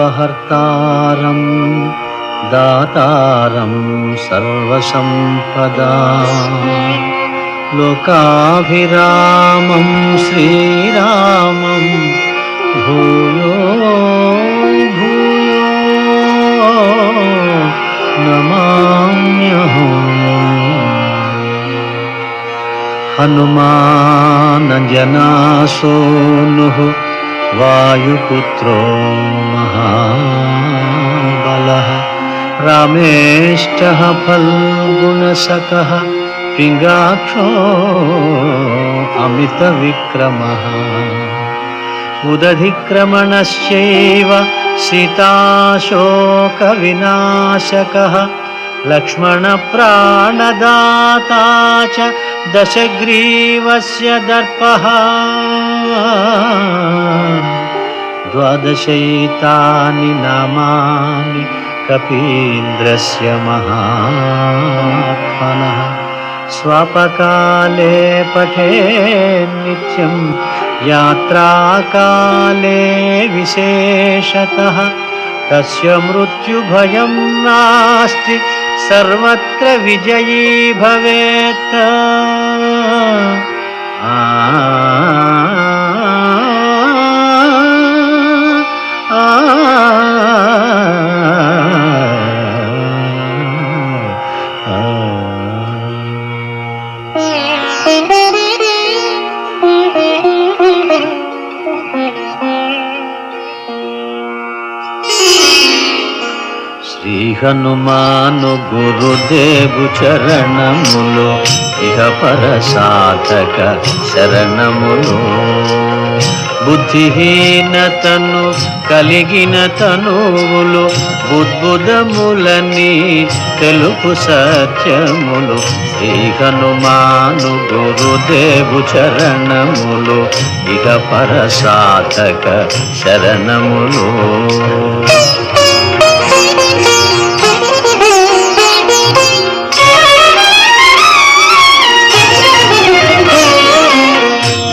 ఆపదామపహర్తారం దాతారం సర్వసంపదాం లోకాభిరామం శ్రీరామం భూయో భూయో నమామ్యహం. హనుమానంజనాసూనుః వాయుపుత్రో మహాబలః రామేష్టః ఫల్గుణసఖః పింగాక్షో అమితవిక్రమః ఉదధిక్రమణశ్చైవ సీతాశోకవినాశకః లక్ష్మణప్రాణదాతా చ దశగ్రీవస్య దర్పః ద్వాదశైతాని నామాని కపీంద్రస్య మహాత్మనః స్వపకాలే పఠేన్ నిత్యం యాత్రాకాలే విశేషతః తస్య మృత్యుభయం నాస్తి సర్వత్ర విజయీ భవేత్. శ్రీ హనుమాను గురుదేవు చరణములు ఇహ పర సాధక శరణములు. బుద్ధిహీనతను కలిగిన తనువులు బుద్బుదములని తెలుపు సత్యములు. శ్రీ హనుమాను గురుదేవు చరణములు ఇహ పర సాధక శరణములు.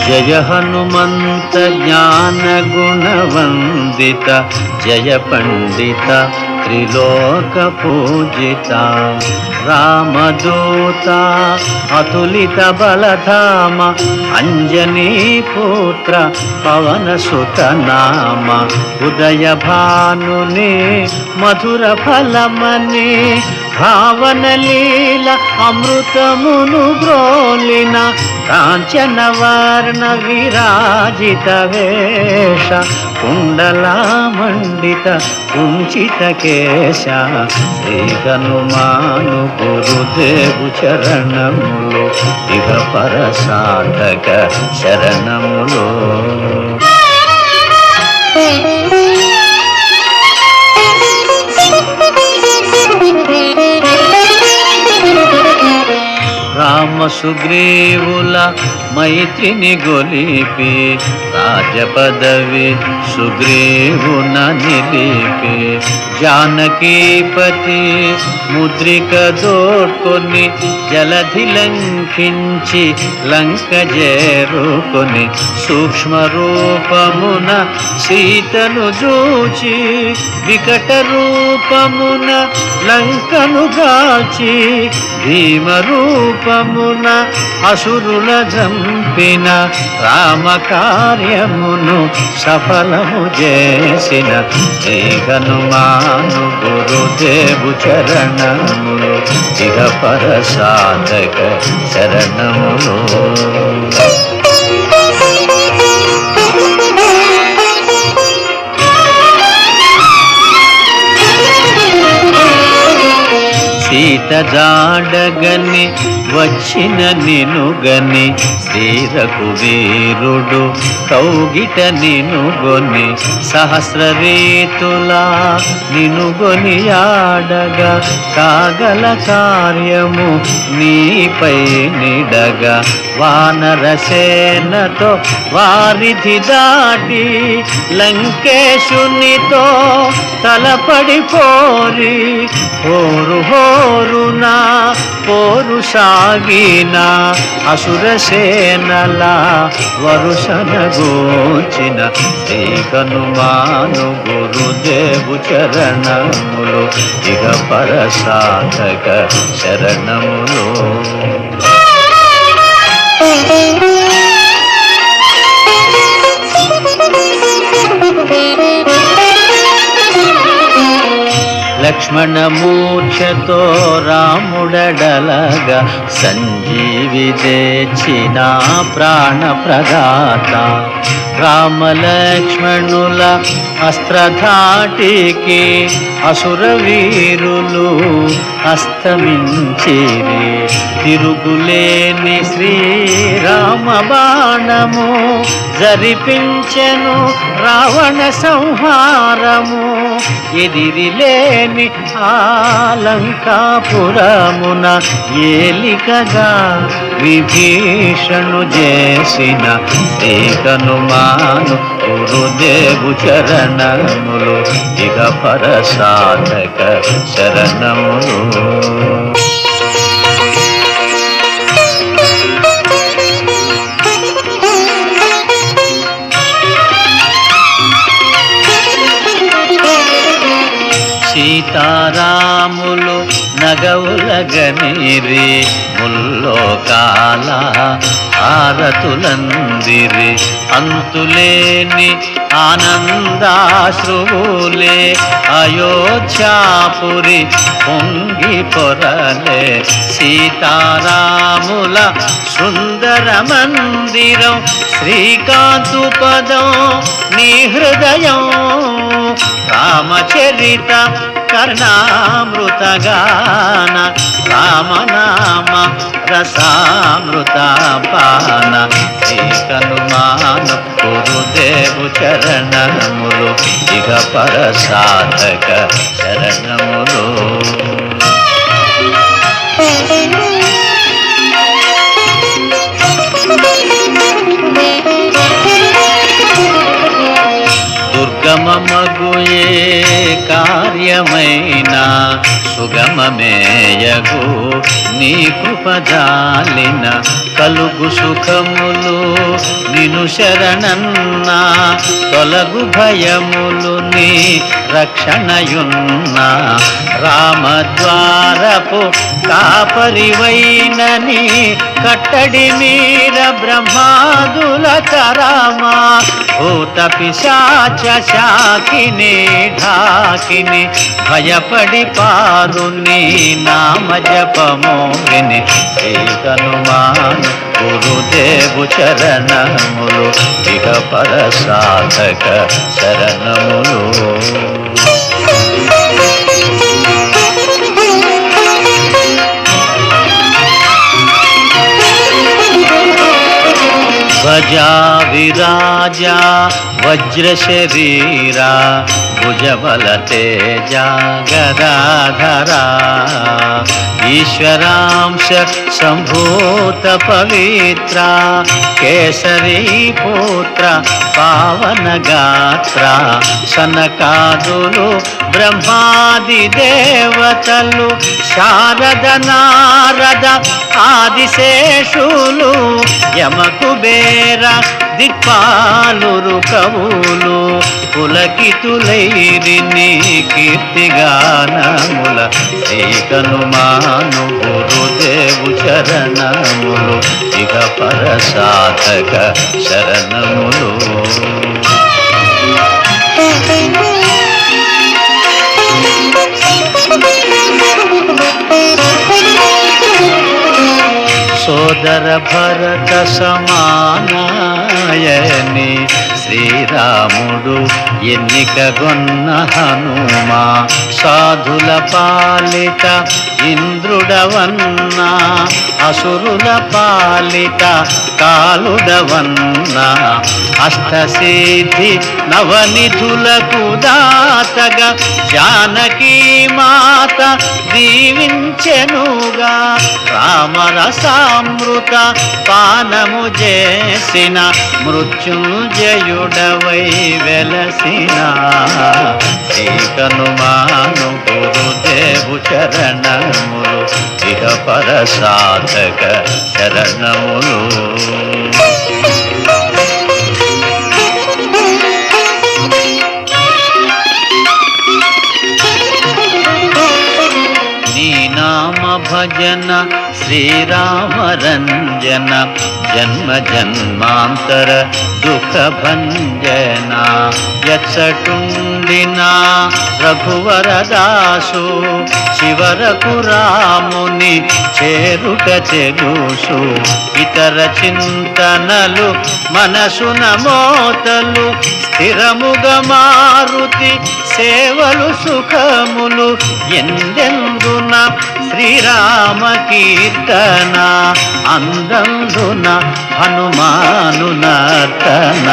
జయ హనుమంత జ్ఞాన గుణవందిత జయ పండిత త్రిలోక పూజిత రామదూత అతులిత బలధామ అంజనీ పుత్ర పవన సుత నామ ఉదయ భానుని మధుర ఫలమని భావన లీల అమృతమును బ్రోలిన కాంచన వర్ణ విరాజిత వేష కుండలామండిత కుంచిత కేశ. శ్రీ హనుమాను గురుదేవు చరణములు ఇహ పర సాధక శరణములు. రామ సుగ్రీవుల మైత్రిని గొలిపి రాజపదవి సుగ్రీవున నిలిపి జానకీపతి ముద్రిక దోడ్కొని జలధి లంఘించి లంక చేరుకొని సూక్ష్మ రూపమున సీతను చూచి వికట రూపమున లంకను గాచి భీమ రూపమున అసురుల జంపిన రామ కార్యమును సఫలము చేసిన శ్రీ హనుమాను గురుదేవు చరణములు ఇహ పర సాధక శరణములు. సీత జాడగని వచ్చిన నినుగని వీరకు వీరుడు కౌగిట నినుగొని సహస్ర రీతులా నినుగొని ఆడగా కాగల కార్యము నీపై నిడగా వానరసేనతో వారిధి దాటి లంకేశునితో తలపడిపోరి హోరు హోరునా పోరు సాగిన అసురసేనల వరుసనగోచిన శ్రీ హనుమాను గురుదేవు చరణములు ఇక పరసాధక శరణములు. లక్ష్మణమూర్ఛతో రాముడడలగా సంజీవి తెచ్చిన ప్రాణప్రదాత రామలక్ష్మణుల అస్త్రధాటికి అసుర వీరులు అస్తమించిరి తిరుగులేని శ్రీరామ బాణము జరిపించెను రావణ సంహారము ఎదిరిలేని ఆలంకాపురమున ఏలికగా విభీషణు చేసిన శ్రీ హనుమాను గురుదేవు చరణములు ఇక పరసాధక శరణములు. సీతారాములు నగవులగనిరి ముల్లోకాల ఆరతులందిరి అంతులేని ఆనందాశ్రువులే అయోధ్యాపురి పొంగి పొరలే సీతారాముల సుందర మందిరం శ్రీకాంతు పదం నీ హృదయం రామచరిత కర్ణామృతగాన రామనామ రసామృత పాన శ్రీ హనుమాను గురుదేవు చరణములు ఇక పరసాధక శరణములు. దుర్గమమగుయే కార్యమైన సుగమమేయగు నీ కృపజాలిన కలుగు సుఖములు నిను శరణన్న తొలగు భయములు నీ రక్షణయున్న రామద్వారపు కాపరివైనని కట్టడి మీర బ్రహ్మాదుల తరామా భూత పిశాచ శాకిని ఢాకిని భయపడి పారు నీ నామ జపము విని శ్రీ హనుమాను గురుదేవు చరణములు ఇక పరసాధక శరణములు. ధ్వజా విరాజా వజ్ర శరీరా భుజబల తేజ గదాధరా ఈశ్వరాంశ సంభూత పవిత్ర కేసరీ పుత్ర పావన గాత్ర సనకాదులు బ్రహ్మాది దేవతలు శారద నారద ఆదిశేషులు యమకుబేర దిక్పాలురు కవులు పులకితులైరి నీ కీర్తిగానముల శ్రీ హనుమాను గురుదేవు చరణములు ఇక పరసాధక శరణములు. సోదర భరత సమానాయని శ్రీ శ్రీరాముడు ఎన్నికగొన్న హనుమా సాధుల పాలిట ఇంద్రుడవన్నా అసురుల పాలిట కాలుడవన్నా అష్టసిద్ధి నవనిధులకు దాతగా జానకీ మాత దీవించెనుగా రామరసామృత పానము చేసిన మృత్యుంజయుడవై వెలసిన శ్రీకనుమాను గురుదేవు చరణములు ఇహ పరసాధక శరణములు. నామ భజన శ్రీరామరంజన జన్మ జన్మాంతర దుఃఖ భంజన ఎచ్చటుండినా రఘువరదాసు చివరకు రాముని చేరుట చెలుసు ఇతర చింతనలు మనసున మోతలు స్థిరముగా మారుతి సేవలు సుఖములు ఎందెందున శ్రీరామ కీర్తన అందందున హనుమాను నర్తన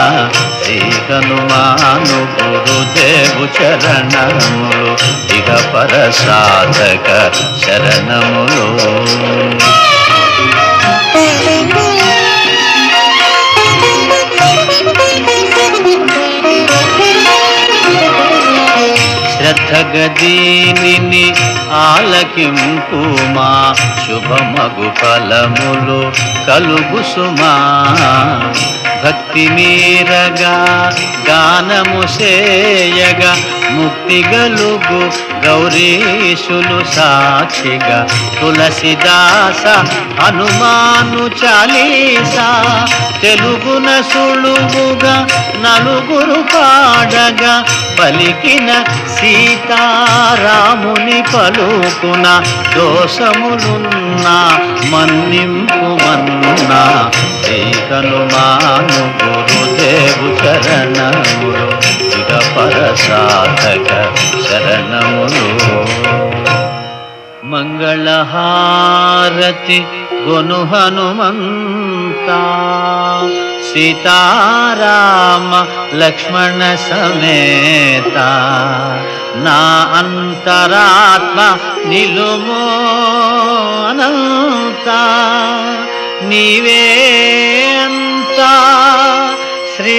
శ్రీ హనుమాను గురుదేవు చరణములు ఇక పరసాధక శరణములు. శ్రద్ధగదీనిని ఆలకింపుమా శుభమగు ఫలములు కలుగు సుమా భక్తి మీరగా గానము సేయగా ముక్తి గలుగు గౌరీశులు సాక్షిగా తులసిదాస హనుమాను చాలీసా తెలుగున సులువుగా నలుగురు పాడగా పలికిన సీతారాముని పలుకున దోషములున్నా మన్నింపుమన్నా శ్రీ హనుమాను గురుదేవు చరణములు ఇక పరసాధక శరణములు. మంగళహారతి గొను హనుమంతా సీతారామ లక్ష్మణ సమేత నా అంతరాత్మ నిలుమో అనంత నీవే అంతా శ్రీ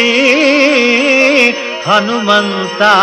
హనుమంతా.